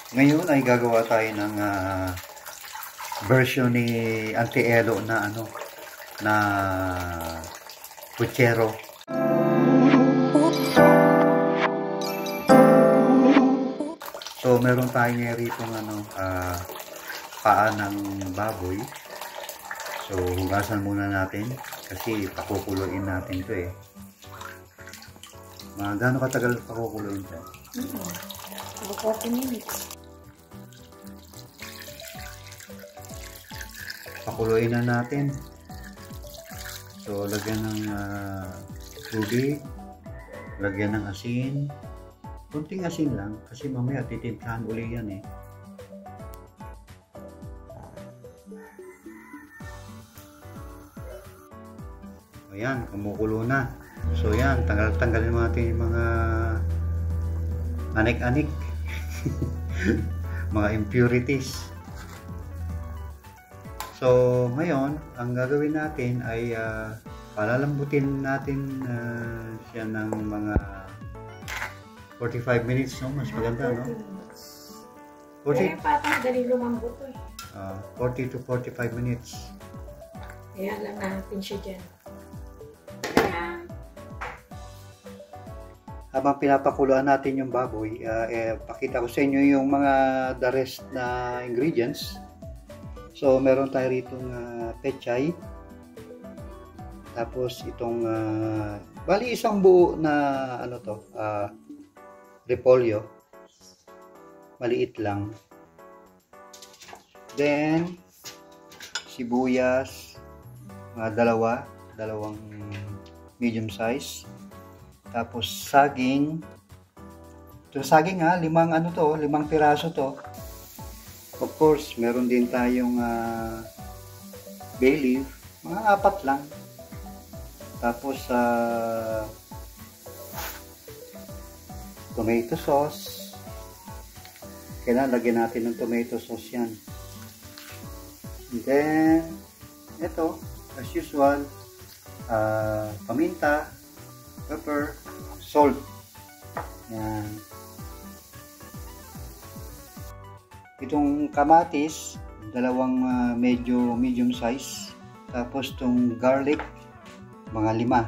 Ngayon ay gagawa tayo ng version ni Auntie Elo na na puchero. So meron tayo nga rito paa ng baboy. So hugasan muna natin kasi pakukuluin natin 'to eh. Gaano katagal pakukuluin 'to? 40 minutes. Pakuluin na natin. So lagyan ng tubig, lagyan ng asin. Kunting asin lang kasi mamaya titimplahan uli yan eh. Ayan, kumukulo na. So yan, tanggalin natin yung mga anik-anik. Mga impurities. So ngayon, ang gagawin natin ay palalambutin natin siya ng mga 45 minutes, no? Mas maganda, no? 40? Patang dali lumambot eh. 40 to 45 minutes. Kaya lang natin siya dyan. Habang pinapakuluan natin yung baboy, pakita ko sa inyo yung mga the rest na ingredients. So, meron tayo rito pechay. Tapos, itong, bali isang buo na, repolyo. Maliit lang. Then, sibuyas, dalawang medium size. Tapos saging. Ito saging limang piraso to. Of course, meron din tayong bay leaf, mga 4 lang. Tapos tomato sauce. Kailangan lagyan natin ng tomato sauce yan. And then, ito, as usual, paminta, pepper, salt. Yan. Itong kamatis, dalawang medyo medium size. Tapos itong garlic, mga 5.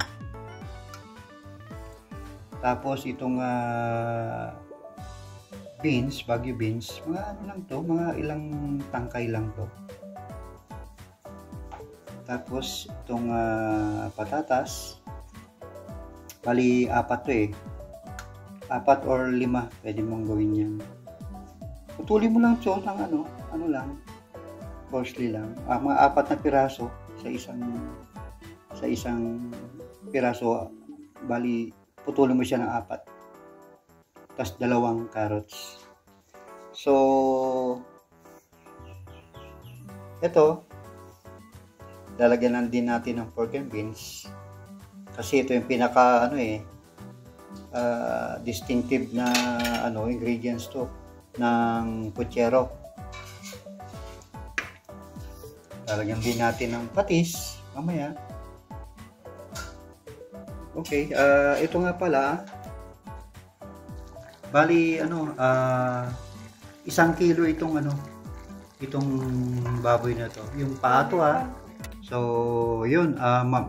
Tapos itong beans, Baguio beans, mga lang to, mga ilang tangkay lang to. Tapos itong patatas, bali 4 to eh. 4 or 5, pwede mong gawin yan. Putulin mo lang ito ng ano lang, coarsely lang. Mga 4 na piraso sa isang piraso, bali putulin mo siya ng 4. Tapos 2 carrots. So, ito, lalagyan din natin ng pork and beans. Kasi ito yung pinaka distinctive na ingredients to ng puchero. Lalagyan din natin ng patis mamaya. Okay, ito nga pala, bali 1 kilo itong baboy na to. Yung pato So, yun,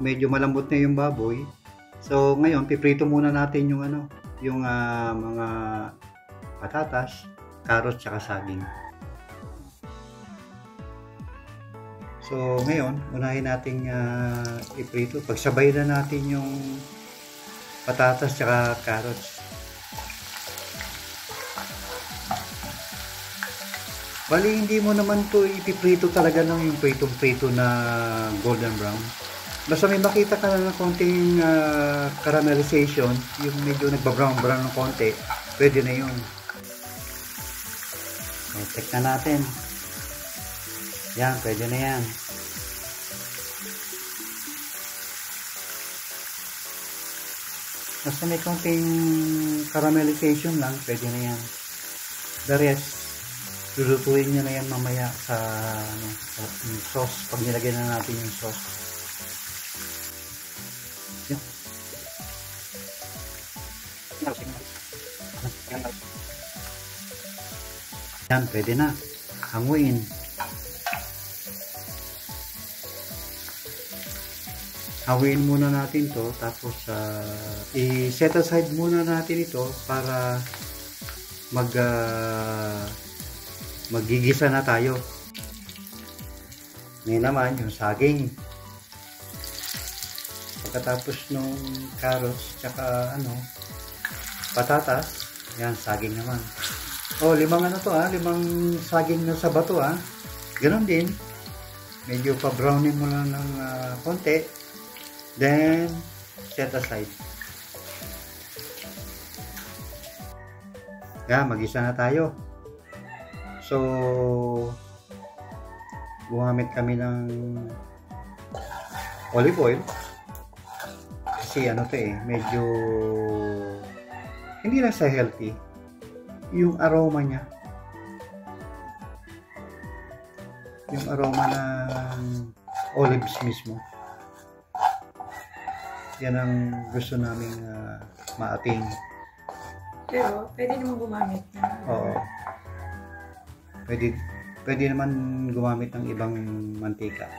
medyo malambot na yung baboy. So, ngayon piprito muna natin yung mga patatas, carrots, tsaka saging. So, ngayon, unahin natin iprito. Pagsabay na natin yung patatas tsaka carrots. Bali, hindi mo naman to ipiprito talaga yung pritong-prito na golden brown. Basta may makita ka na ng konting caramelization, yung medyo nagba-brown-brown ng konti, pwede na yun. Check na natin. Yan, pwede na yan. Basta may konting caramelization lang, pwede na yan. The rest, lulutuin nyo na yan mamaya sa sauce, pag nilagyan na natin yung sauce. Yan. Yan, pwede na. Hanguin. Hanguin muna natin to, tapos i-set aside muna natin ito para magigisa na tayo. Ngayon naman yung saging. Pagkatapos nung carrots tsaka patatas, yan, saging naman. Oh, limang saging na sa bato Ganon din. Medyo pa-brownin mo lang ng konti. Then, set aside. Yan, mag-isa na tayo. So, gumamit kami ng olive oil. Kasi medyo hindi lang sa healthy. Yung aroma niya. Yung aroma ng olives mismo. Yan ang gusto naming maating. Pero, pwede naman gumamit na. Oo. Pwede naman gumamit ng ibang mantika.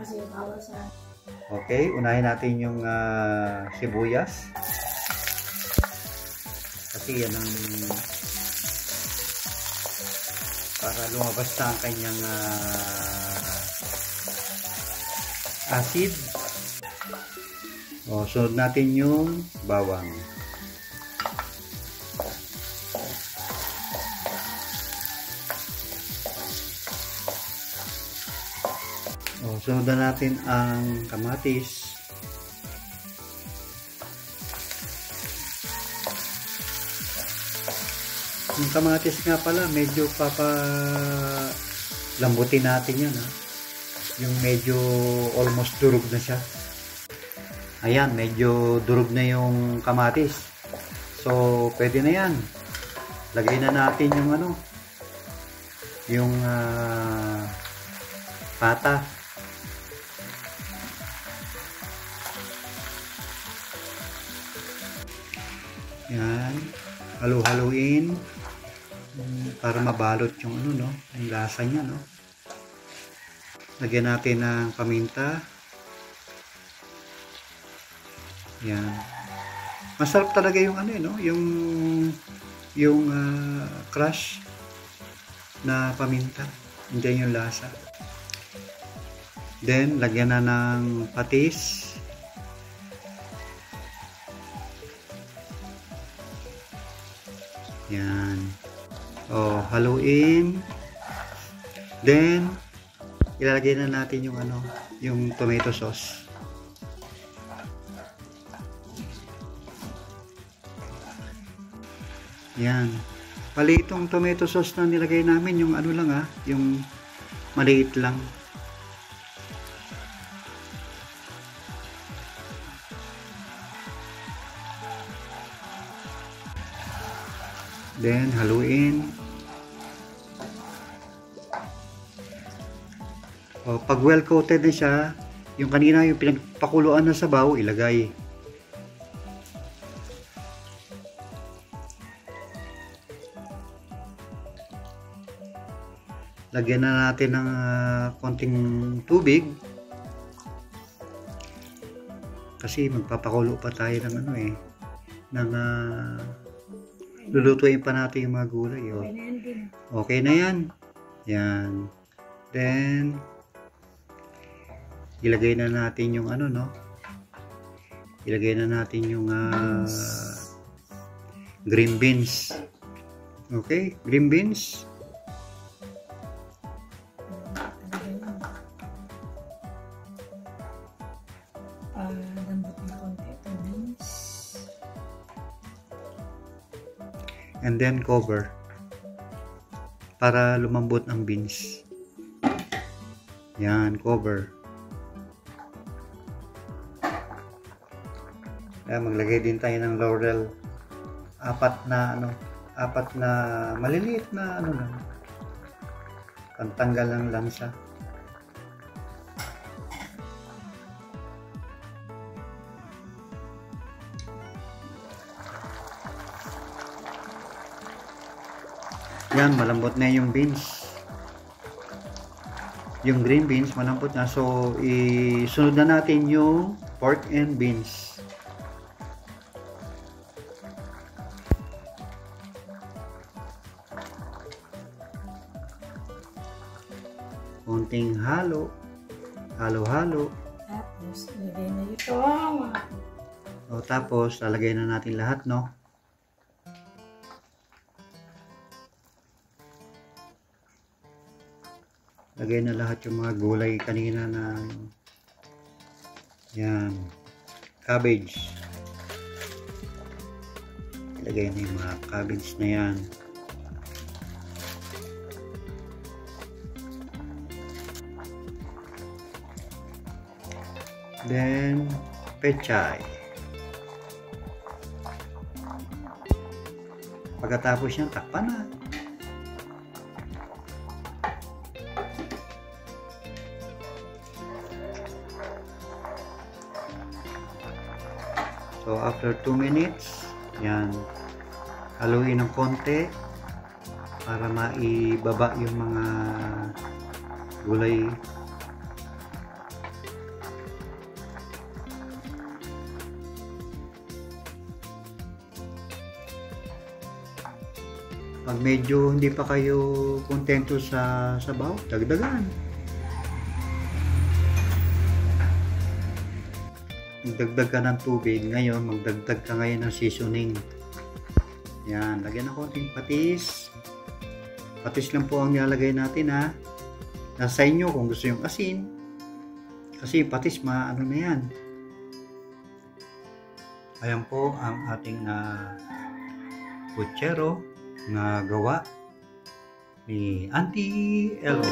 Kasi bawal sa... Okay, unahin natin yung sibuyas. Kasi yan ang para lumabas na ang kanyang acid. Sunod natin yung bawang. Sunod na natin ang kamatis. Yung kamatis nga pala, medyo lambutin natin yan Yung medyo almost durog na siya. Ayan, medyo durog na yung kamatis. So, pwede na yan. Lagay na natin yung pata. Yan, halu-haluin para mabalot yung yung lasa niya, Lagyan natin ng paminta. Yan. Masarap talaga yung yung crush na paminta. Hindi yung lasa. Then, lagyan na ng patis. Yan. Haluin. Then, ilalagay na natin yung tomato sauce. Yan. Pali itong tomato sauce na nilagay namin, yung yung maliit lang. Then, haluin. Pag well coated na siya, yung kanina yung pinagpakuluan na sabaw, ilagay. Lagyan na natin ng konting tubig. Kasi magpapakulo pa tayo ng lulutuin pa natin yung mga gulay. Okay na yan. Yan. Then, ilagay na natin yung ilagay na natin yung green beans. Okay, green beans. And then cover para lumambot ang beans. Yan, cover. Kaya maglagay din tayo ng laurel. Apat na maliliit na lang. Pantanggal ng lansa. Yan, malambot na yung beans. Yung green beans, malambot na. So, isunod na natin yung pork and beans. Konting halo. Halo-halo. Tapos, ilagay na ito. O, tapos, lalagay na natin lahat, no? Lagay na lahat yung mga gulay kanina na yan. Cabbage. Ilagay na yung mga cabbage na yan. Then, pechay. Pagkatapos yan, takpan na. So, after 2 minutes, yan, haluin ng konti para maibaba yung mga gulay. Pag medyo hindi pa kayo kontento sa sabaw, dagdagan. Magdagdag ka ng tubig. Ngayon, magdagdag ka ngayon ng seasoning. Yan, lagyan ng konting patis. Patis lang po ang nilalagay natin, ha. Nasa inyo kung gusto yung asin. Kasi patis, ano na yan. Ayan po ang ating puchero na gawa ni Auntie Elo.